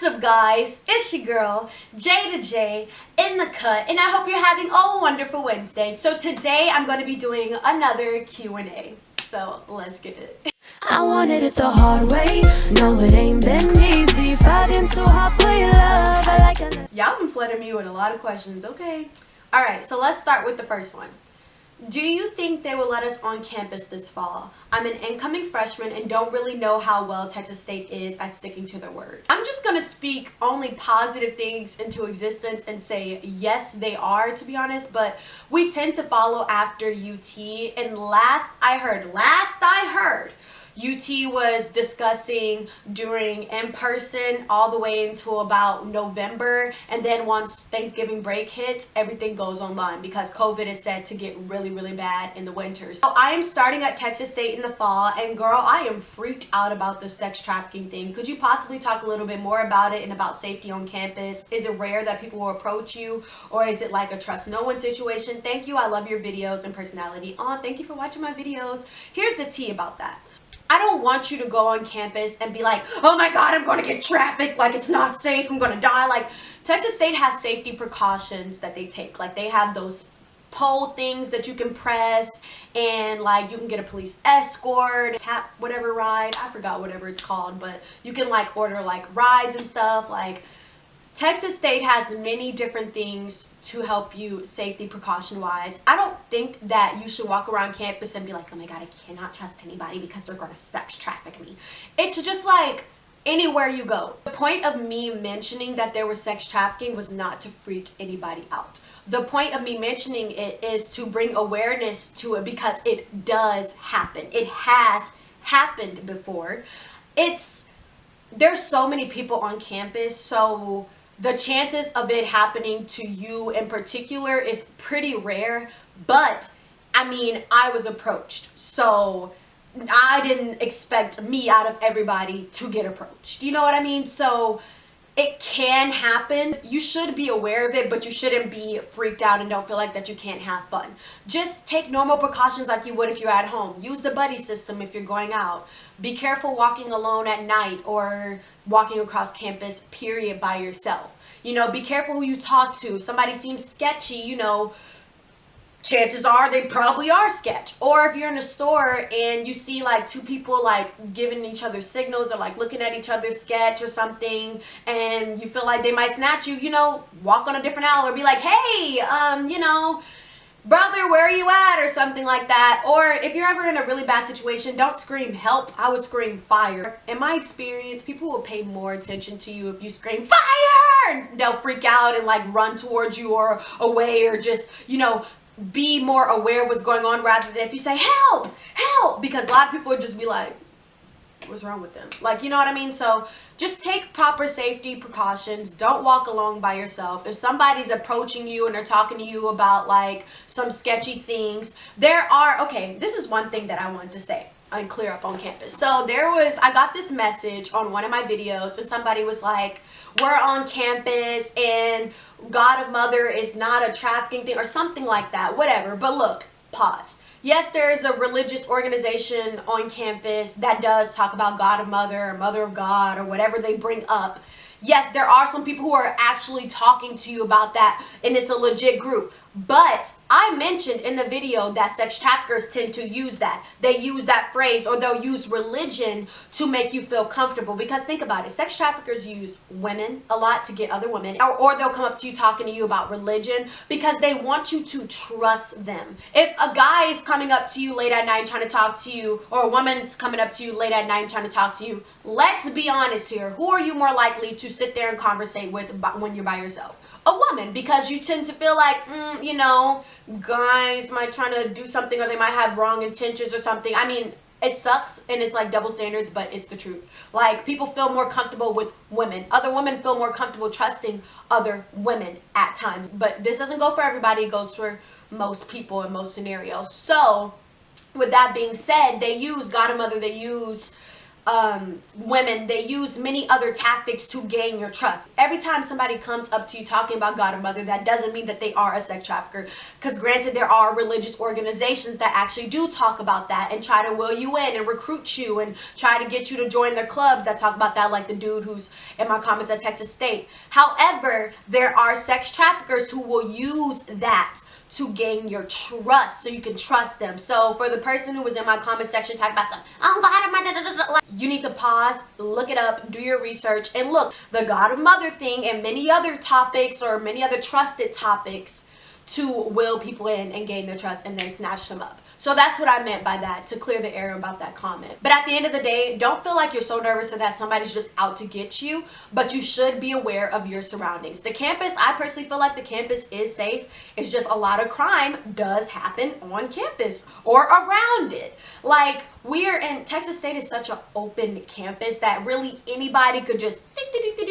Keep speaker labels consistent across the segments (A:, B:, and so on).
A: What's up, guys? It's your girl J to J in the cut, and I hope you're having a wonderful Wednesday. So today I'm going to be doing another Q&A. So let's get it.
B: I wanted it the hard way. No, it ain't been easy. Fighting so hard for your love. I like it.
A: Y'all been flooding me with a lot of questions. Okay. All right. So let's start with the first one. Do you think they will let us on campus this fall? I'm an incoming freshman and don't really know how well Texas State is at sticking to their word. I'm just going to speak only positive things into existence and say yes, they are, to be honest, but we tend to follow after UT, and last I heard, UT was discussing doing in-person all the way until about November, and then once Thanksgiving break hits, everything goes online because COVID is said to get really bad in the winter. So I am starting at Texas State in the fall, and girl, I am freaked out about the sex trafficking thing. Could you possibly talk a little bit more about it and about safety on campus? Is it rare that people will approach you, or is it like a trust no one situation? Thank you. I love your videos and personality. Thank you for watching my videos. Here's the tea about that. I don't want you to go on campus and be like, oh my God, I'm going to get trafficked. Like, it's not safe. I'm going to die. Like, Texas State has safety precautions that they take. Like, they have those pole things that you can press, and like you can get a police escort, tap whatever ride. I forgot whatever it's called, but you can like order like rides and stuff. Like, Texas State has many different things to help you safety precaution wise. I don't think that you should walk around campus and be like, oh my God, I cannot trust anybody because they're going to sex traffic me. It's just like anywhere you go. The point of me mentioning that there was sex trafficking was not to freak anybody out. The point of me mentioning it is to bring awareness to it because it does happen. It has happened before. There's so many people on campus, so the chances of it happening to you in particular is pretty rare, but I mean, I was approached, so I didn't expect me out of everybody to get approached. You know what I mean? So it can happen. You should be aware of it, but you shouldn't be freaked out and don't feel like that you can't have fun. Just take normal precautions like you would if you're at home. Use the buddy system if you're going out. Be careful walking alone at night or walking across campus, period, by yourself. You know, be careful who you talk to. Somebody seems sketchy, you know, chances are they probably are sketch. Or if you're in a store and you see like two people like giving each other signals or like looking at each other sketch or something, and you feel like they might snatch you, you know, walk on a different aisle or be like, hey, you know, brother, where are you at, or something like that. Or if you're ever in a really bad situation, don't scream help. I would scream fire. In my experience, people will pay more attention to you if you scream fire, and they'll freak out and like run towards you or away, or just, you know, be more aware of what's going on, rather than if you say help, because a lot of people would just be like, what's wrong with them? Like, you know what I mean? So just take proper safety precautions. Don't walk alone by yourself. If somebody's approaching you and they're talking to you about like some sketchy things, okay, this is one thing that I wanted to say and clear up on campus. So I got this message on one of my videos, and somebody was like, we're on campus and God of Mother is not a trafficking thing or something like that, whatever. But look, pause. Yes, there is a religious organization on campus that does talk about God of Mother or Mother of God or whatever they bring up. Yes, there are some people who are actually talking to you about that, and it's a legit group. But I mentioned in the video that sex traffickers tend to use that. They use that phrase, or they'll use religion to make you feel comfortable. Because think about it, sex traffickers use women a lot to get other women, or they'll come up to you talking to you about religion because they want you to trust them. If a guy is coming up to you late at night trying to talk to you, or a woman's coming up to you late at night trying to talk to you, let's be honest here. Who are you more likely to sit there and conversate with when you're by yourself? A woman, because you tend to feel like, you know, guys might try to do something, or they might have wrong intentions or something. I mean, it sucks and it's like double standards, but it's the truth. Like, people feel more comfortable with women. Other women feel more comfortable trusting other women at times. But this doesn't go for everybody. It goes for most people in most scenarios. So with that being said, they use God and Mother, they use women, they use many other tactics to gain your trust. Every time somebody comes up to you talking about God or mother, that doesn't mean that they are a sex trafficker, because granted, there are religious organizations that actually do talk about that and try to will you in and recruit you and try to get you to join their clubs that talk about that, like the dude who's in my comments at Texas State. However, there are sex traffickers who will use that to gain your trust so you can trust them. So for the person who was in my comment section talking about something, oh God, my you need to pause, look it up, do your research, and look, the God of Mother thing and many other topics or many other trusted topics to will people in and gain their trust and then snatch them up. So that's what I meant by that, to clear the air about that comment. But at the end of the day, don't feel like you're so nervous or that somebody's just out to get you, but you should be aware of your surroundings. The campus, I personally feel like the campus is safe. It's just a lot of crime does happen on campus or around it. Like, we're in Texas State is such an open campus that really anybody could just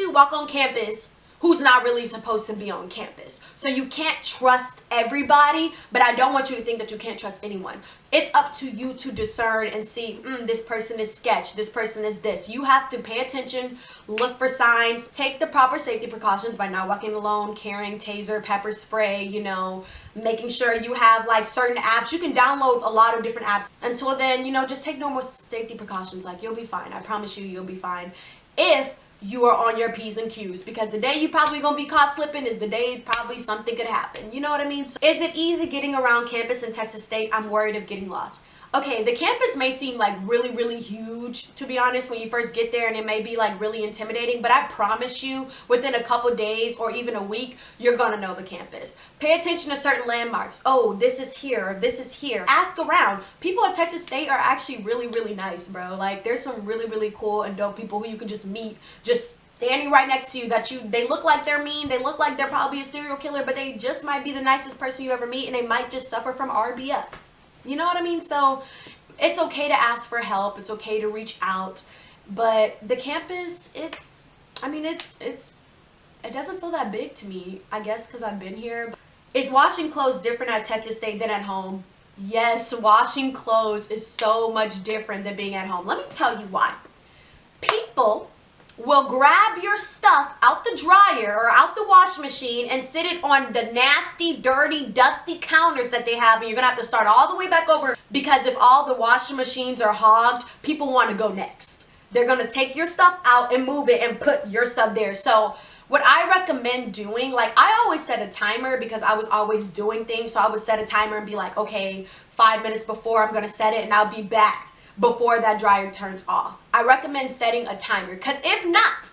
A: walk on campus who's not really supposed to be on campus. So you can't trust everybody, but I don't want you to think that you can't trust anyone. It's up to you to discern and see, this person is sketch, this person is this. You have to pay attention, look for signs, take the proper safety precautions by not walking alone, carrying taser, pepper spray, you know, making sure you have like certain apps. You can download a lot of different apps. Until then, you know, just take normal safety precautions. Like, you'll be fine. I promise you, you'll be fine. If you are on your P's and Q's, because the day you probably gonna be caught slipping is the day probably something could happen. You know what I mean? So is it easy getting around campus in Texas State? I'm worried of getting lost. Okay, the campus may seem like really huge, to be honest, when you first get there, and it may be like really intimidating, but I promise you within a couple days or even a week, you're gonna know the campus. Pay attention to certain landmarks. Oh, this is here, this is here. Ask around. People at Texas State are actually really nice, bro. Like, there's some really cool and dope people who you can just meet, just standing right next to you, that they look like they're mean, they look like they're probably a serial killer, but they just might be the nicest person you ever meet, and they might just suffer from RBF. You know what I mean? So it's okay to ask for help. It's okay to reach out. But the campus, it doesn't feel that big to me, I guess because I've been here. Is washing clothes different at Texas State than at home? Yes, washing clothes is so much different than being at home. Let me tell you why. People will grab your stuff out the dryer or out the washing machine and sit it on the nasty, dirty, dusty counters that they have, and you're gonna have to start all the way back over, because if all the washing machines are hogged, people want to go next. They're gonna take your stuff out and move it and put your stuff there. So what I recommend doing, like, I always set a timer because I was always doing things, so I would set a timer and be like, okay, 5 minutes before I'm gonna set it and I'll be back before that dryer turns off. I recommend setting a timer, because if not,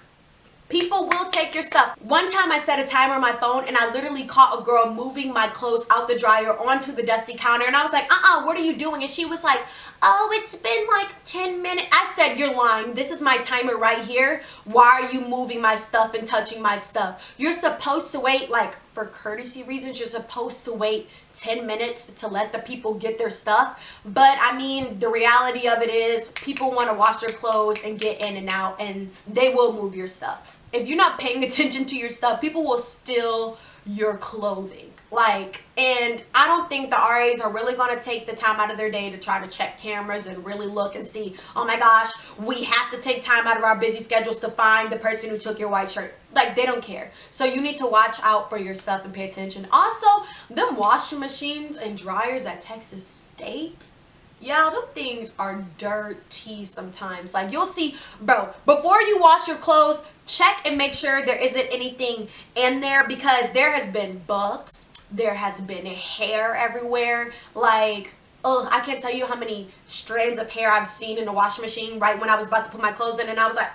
A: people will take your stuff. One time I set a timer on my phone and I literally caught a girl moving my clothes out the dryer onto the dusty counter, and I was like, what are you doing? And she was like, oh, it's been like 10 minutes. I said, you're lying. This is my timer right here. Why are you moving my stuff and touching my stuff? You're supposed to wait, like, for courtesy reasons, you're supposed to wait 10 minutes to let the people get their stuff. But I mean, the reality of it is people want to wash their clothes and get in and out, and they will move your stuff. If you're not paying attention to your stuff, people will steal your clothing. Like, and I don't think the RAs are really going to take the time out of their day to try to check cameras and really look and see, oh my gosh, we have to take time out of our busy schedules to find the person who took your white shirt. Like, they don't care. So you need to watch out for your stuff and pay attention. Also, them washing machines and dryers at Texas State, y'all, them things are dirty sometimes. Like, you'll see, bro, before you wash your clothes, check and make sure there isn't anything in there, because there has been bugs. There has been hair everywhere. Like, I can't tell you how many strands of hair I've seen in the washing machine right when I was about to put my clothes in, and I was like,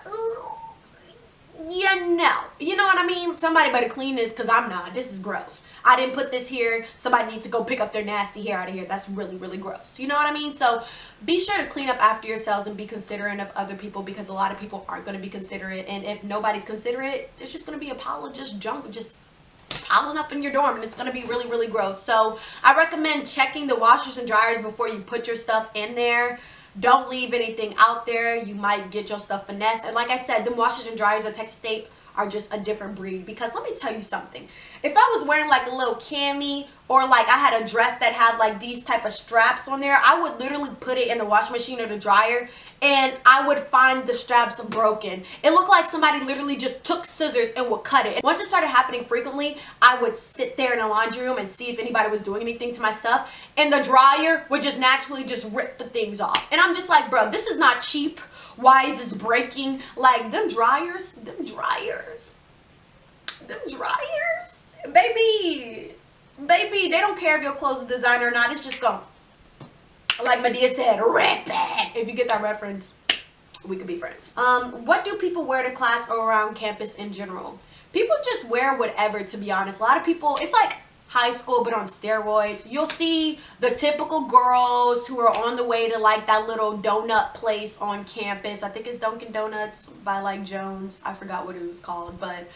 A: you know what I mean? Somebody better clean this, because I'm not. This is gross. I didn't put this here. Somebody needs to go pick up their nasty hair out of here. That's really gross. You know what I mean? So be sure to clean up after yourselves and be considerate of other people, because a lot of people aren't going to be considerate. And if nobody's considerate, there's just going to be a pile of just junk just piling up in your dorm, and it's going to be really gross. So I recommend checking the washers and dryers before you put your stuff in there. Don't leave anything out there. You might get your stuff finessed. And like I said, the washers and dryers at Texas State are just a different breed. Because let me tell you something, if I was wearing like a little cami, or like I had a dress that had like these type of straps on there, I would literally put it in the washing machine or the dryer and I would find the straps broken. It looked like somebody literally just took scissors and would cut it. And once it started happening frequently, I would sit there in the laundry room and see if anybody was doing anything to my stuff, and the dryer would just naturally just rip the things off. And I'm just like, bro, this is not cheap. Why is this breaking? Like, them dryers, baby, they don't care if your clothes are designer or not. It's just gone. Like Medea said, rip it. If you get that reference, we could be friends. What do people wear to class or around campus in general? People just wear whatever, to be honest. A lot of people, it's like high school but on steroids. You'll see the typical girls who are on the way to like that little donut place on campus. I think it's Dunkin' Donuts by like Jones. I forgot what it was called, but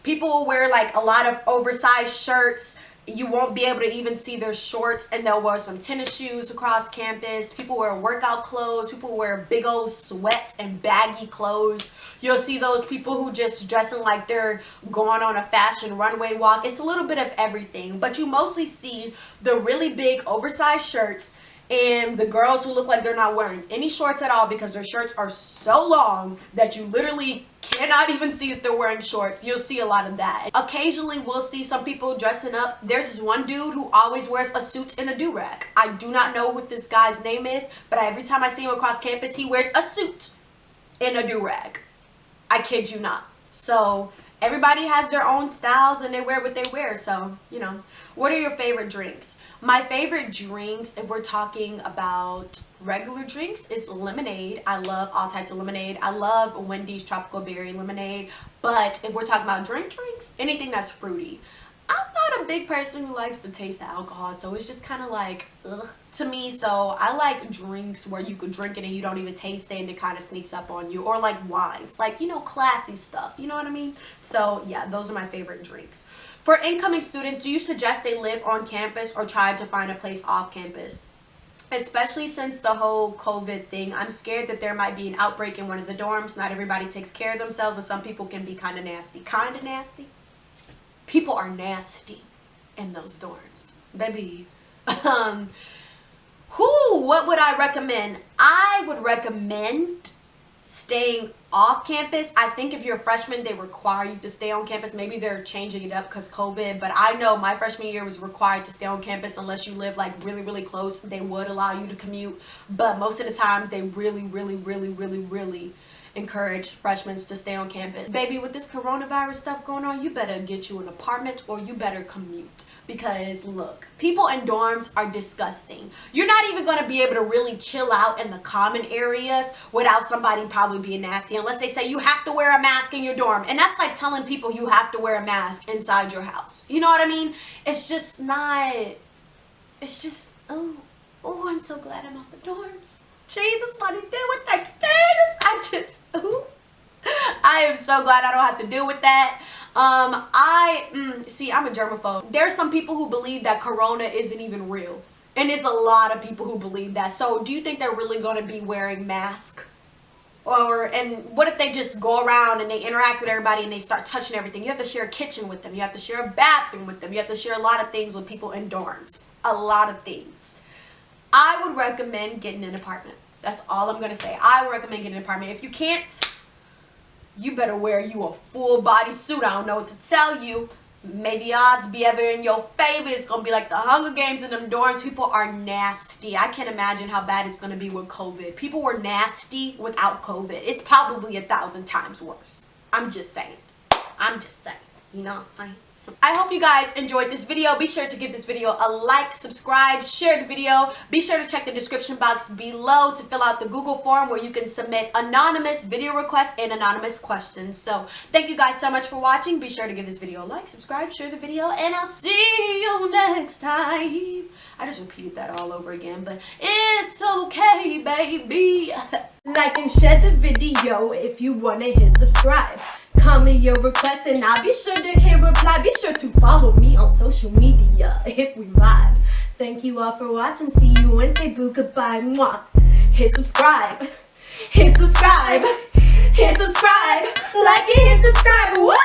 A: people will wear like a lot of oversized shirts. You won't be able to even see their shorts, and they'll wear some tennis shoes across campus. People wear workout clothes. People wear big old sweats and baggy clothes. You'll see those people who just dressing like they're going on a fashion runway walk. It's a little bit of everything, but you mostly see the really big oversized shirts and the girls who look like they're not wearing any shorts at all because their shirts are so long that you literally cannot even see if they're wearing shorts. You'll see a lot of that. Occasionally we'll see some people dressing up. There's this one dude who always wears a suit and a do-rag. I do not know what this guy's name is, but every time I see him across campus, he wears a suit and a do-rag. I kid you not. So everybody has their own styles and they wear what they wear. So, you know, what are your favorite drinks? My favorite drinks, if we're talking about regular drinks, is lemonade. I love all types of lemonade. I love Wendy's tropical berry lemonade. But if we're talking about drinks, anything that's fruity. I'm not a big person who likes to taste the alcohol, so it's just kind of like, ugh, to me. So I like drinks where you could drink it and you don't even taste it and it kind of sneaks up on you. Or like wines, like, you know, classy stuff, you know what I mean? So yeah, those are my favorite drinks. For incoming students, do you suggest they live on campus or try to find a place off campus? Especially since the whole COVID thing, I'm scared that there might be an outbreak in one of the dorms. Not everybody takes care of themselves, and some people can be kind of nasty. Kind of nasty? People are nasty in those dorms, baby. What would I recommend? I would recommend staying off campus. I think if you're a freshman, they require you to stay on campus. Maybe they're changing it up because COVID, but I know my freshman year was required to stay on campus unless you live like really, really close. They would allow you to commute, but most of the times they really encourage freshmen to stay on campus. Baby, with this coronavirus stuff going on, you better get you an apartment or you better commute. Because look, people in dorms are disgusting. You're not even going to be able to really chill out in the common areas without somebody probably being nasty, unless they say you have to wear a mask in your dorm. And that's like telling people you have to wear a mask inside your house. You know what I mean? It's just not, it's just, oh, I'm so glad I'm out the dorms. Jesus, what do you do with that? I am so glad I don't have to deal with that. See, I'm a germaphobe. There's some people who believe that corona isn't even real. And there's a lot of people who believe that. So do you think they're really going to be wearing masks? And what if they just go around and they interact with everybody and they start touching everything? You have to share a kitchen with them. You have to share a bathroom with them. You have to share a lot of things with people in dorms. A lot of things. I would recommend getting an apartment. That's all I'm going to say. I would recommend getting an apartment. If you can't, you better wear you a full body suit. I don't know what to tell you. May the odds be ever in your favor. It's going to be like the Hunger Games in them dorms. People are nasty. I can't imagine how bad it's going to be with COVID. People were nasty without COVID. It's probably 1,000 times worse. I'm just saying. You know what I'm saying? I hope you guys enjoyed this video. Be sure to give this video a like, subscribe, share the video. Be sure to check the description box below to fill out the Google form where you can submit anonymous video requests and anonymous questions. So thank you guys so much for watching. Be sure to give this video a like, subscribe, share the video, and I'll see you next time. I just repeated that all over again, but it's okay, baby. Like and share the video if you want to hit subscribe. Comment your requests and I'll be sure to hit reply. Be sure to follow me on social media if we vibe. Thank you all for watching. See you Wednesday. Boo. Goodbye. Mwah. Hit subscribe. Hit subscribe. hit subscribe. Like it, hit subscribe. What?